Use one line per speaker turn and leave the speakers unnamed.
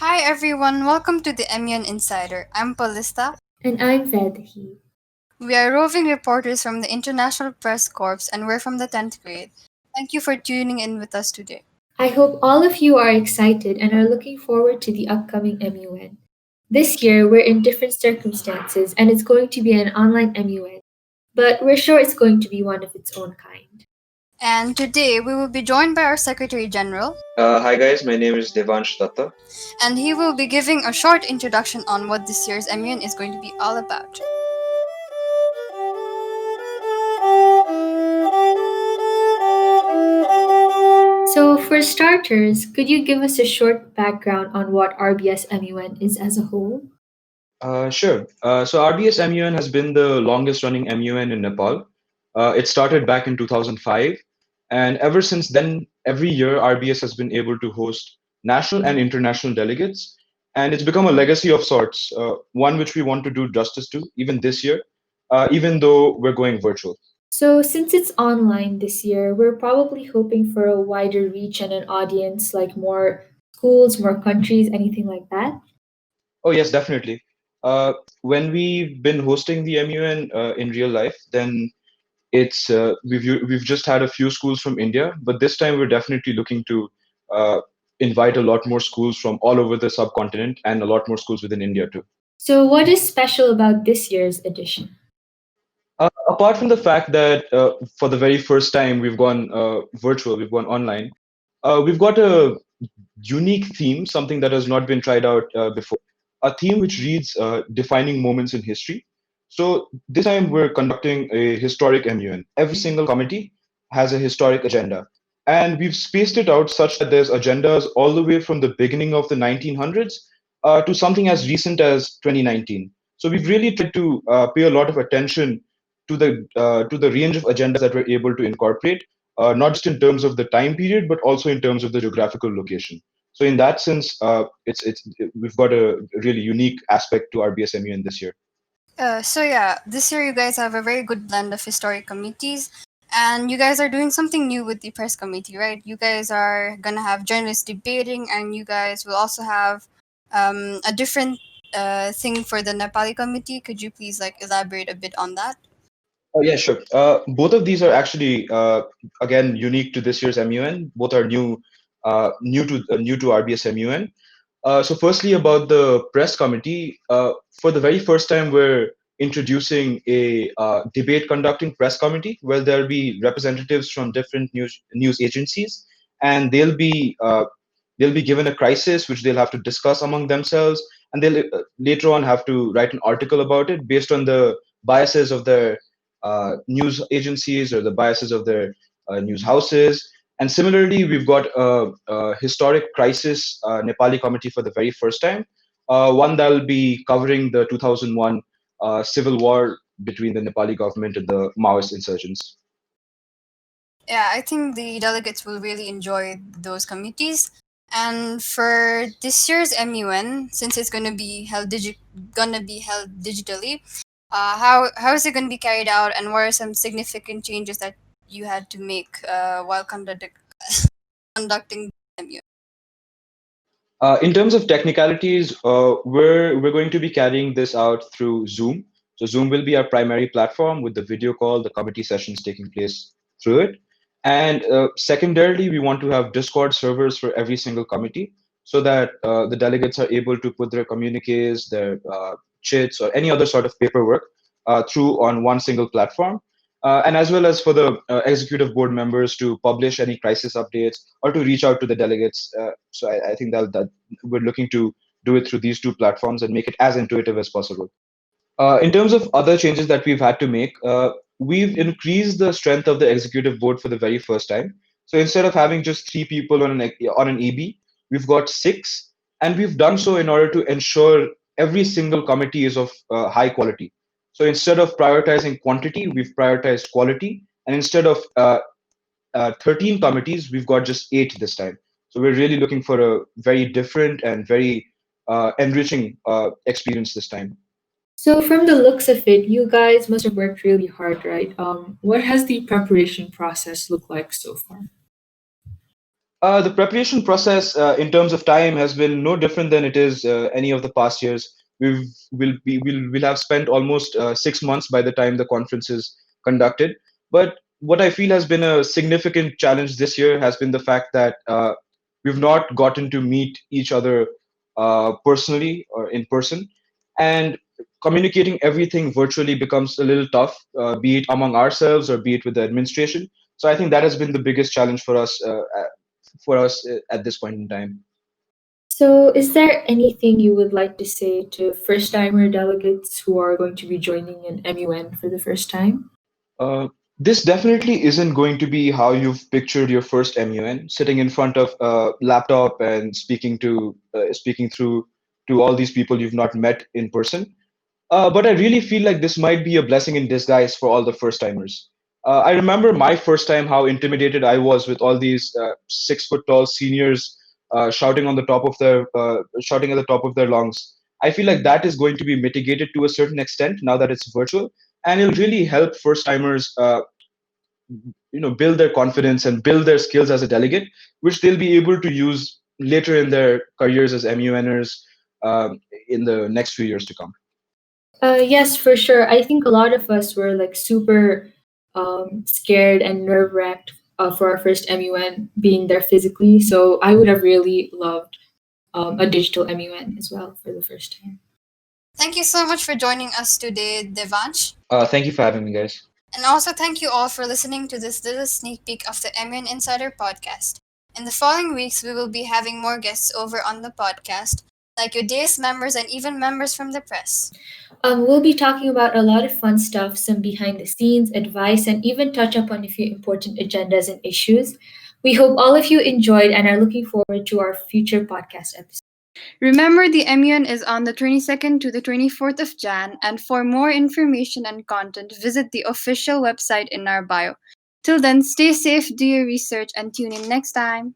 Hi everyone, welcome to the MUN Insider. I'm Paulista.
And I'm Vedhi.
We are roving reporters from the International Press Corps and we're from the 10th grade. Thank you for tuning in with us today.
I hope all of you are excited and are looking forward to the upcoming MUN. This year, we're in different circumstances and it's going to be an online MUN, but we're sure it's going to be one of its own kind.
And today we will be joined by our Secretary General,
Hi guys, my name is Devansh Datta.
and he will be giving a short introduction on what this year's MUN is going to be all about.
So, for starters, could you give us a short background on what RBS MUN is as a whole?
Sure. So RBS MUN has been the longest running MUN in Nepal. It started back in 2005, and ever since then, every year RBS has been able to host national and international delegates, and it's become a legacy of sorts, one which we want to do justice to even this year, even though we're going virtual.
So, since it's online this year, we're probably hoping for a wider reach and an audience, like more schools, more countries, anything like that.
Oh yes, definitely. Uh, when we've been hosting the MUN in real life, then we've just had a few schools from India, but this time we're definitely looking to uh, invite a lot more schools from all over the subcontinent and a lot more schools within India too.
So, what is special about this year's edition?
Apart from the fact that for the very first time we've gone virtual, we've gone online, we've got a unique theme, something that has not been tried out before, a theme which reads defining moments in history. So this time we're conducting a historic MUN. Every single committee has a historic agenda. And we've spaced it out such that there's agendas all the way from the beginning of the 1900s to something as recent as 2019. So we've really tried to pay a lot of attention to the range of agendas that we're able to incorporate, not just in terms of the time period, but also in terms of the geographical location. So in that sense, we've got a really unique aspect to RBSMU in this year.
This year you guys have a very good blend of historic committees, and you guys are doing something new with the press committee, right? You guys are gonna have journalists debating, and you guys will also have a different thing for the Nepali committee. Could you please elaborate a bit on that?
Oh yeah, sure. Both of these are actually again unique to this year's MUN. Both are new to RBS MUN. So firstly, about the press committee, for the very first time, we're introducing a debate conducting press committee where there'll be representatives from different news agencies, and they'll be given a crisis which they'll have to discuss among themselves, and they'll later on have to write an article about it based on the biases of their news agencies or the biases of their news houses. And similarly, we've got a historic crisis Nepali committee for the very first time, one that will be covering the 2001 civil war between the Nepali government and the Maoist insurgents.
Yeah, I think the delegates will really enjoy those committees. And for this year's MUN, since it's gonna be held digitally, how is it gonna be carried out, and what are some significant changes that you had to make while conducting the MUN?
In terms of technicalities, we're going to be carrying this out through Zoom. So Zoom will be our primary platform with the video call, the committee sessions taking place through it. And secondarily, we want to have Discord servers for every single committee so that the delegates are able to put their communiques, their chits, or any other sort of paperwork through on one single platform. And as well as for the executive board members to publish any crisis updates or to reach out to the delegates. I think that we're looking to do it through these two platforms and make it as intuitive as possible. In terms of other changes that we've had to make, we've increased the strength of the executive board for the very first time. So instead of having just three people on an EB, we've got six, and we've done so in order to ensure every single committee is of high quality. So instead of prioritizing quantity, we've prioritized quality, and instead of 13 committees, we've got just eight this time. So we're really looking for a very different and very enriching experience this time.
So, from the looks of it, you guys must have worked really hard, right? What has the preparation process looked like so far?
The preparation process, in terms of time, has been no different than it is any of the past years. We'll have spent almost 6 months by the time the conference is conducted. But what I feel has been a significant challenge this year has been the fact that we've not gotten to meet each other personally or in person, and communicating everything virtually becomes a little tough, be it among ourselves or be it with the administration. So I think that has been the biggest challenge for us at this point in time.
So, is there anything you would like to say to first timer delegates who are going to be joining an MUN for the first time?
Uh, this definitely isn't going to be how you've pictured your first MUN, sitting in front of a laptop and speaking through to all these people you've not met in person. But I really feel like this might be a blessing in disguise for all the first timers. I remember my first time how intimidated I was with all these 6 foot tall seniors shouting at the top of their lungs. I feel like that is going to be mitigated to a certain extent now that it's virtual, and it'll really help first timers, build their confidence and build their skills as a delegate, which they'll be able to use later in their careers as MUNers, in the next few years to come.
Yes, for sure. I think a lot of us were like super scared and nerve wracked for our first MUN being there physically. So I would have really loved a digital MUN as well for the first time.
Thank you so much for joining us today, Devansh.
Thank you for having me, guys.
And also thank you all for listening to this little sneak peek of the MN Insider podcast. In the following weeks, we will be having more guests over on the podcast, like your DAS members and even members from the press.
We'll be talking about a lot of fun stuff, some behind the scenes, advice, and even touch up on a few important agendas and issues. We hope all of you enjoyed and are looking forward to our future podcast episodes.
Remember, the MUN is on the 22nd to the 24th of Jan, and for more information and content, visit the official website in our bio. Till then, stay safe, do your research, and tune in next time.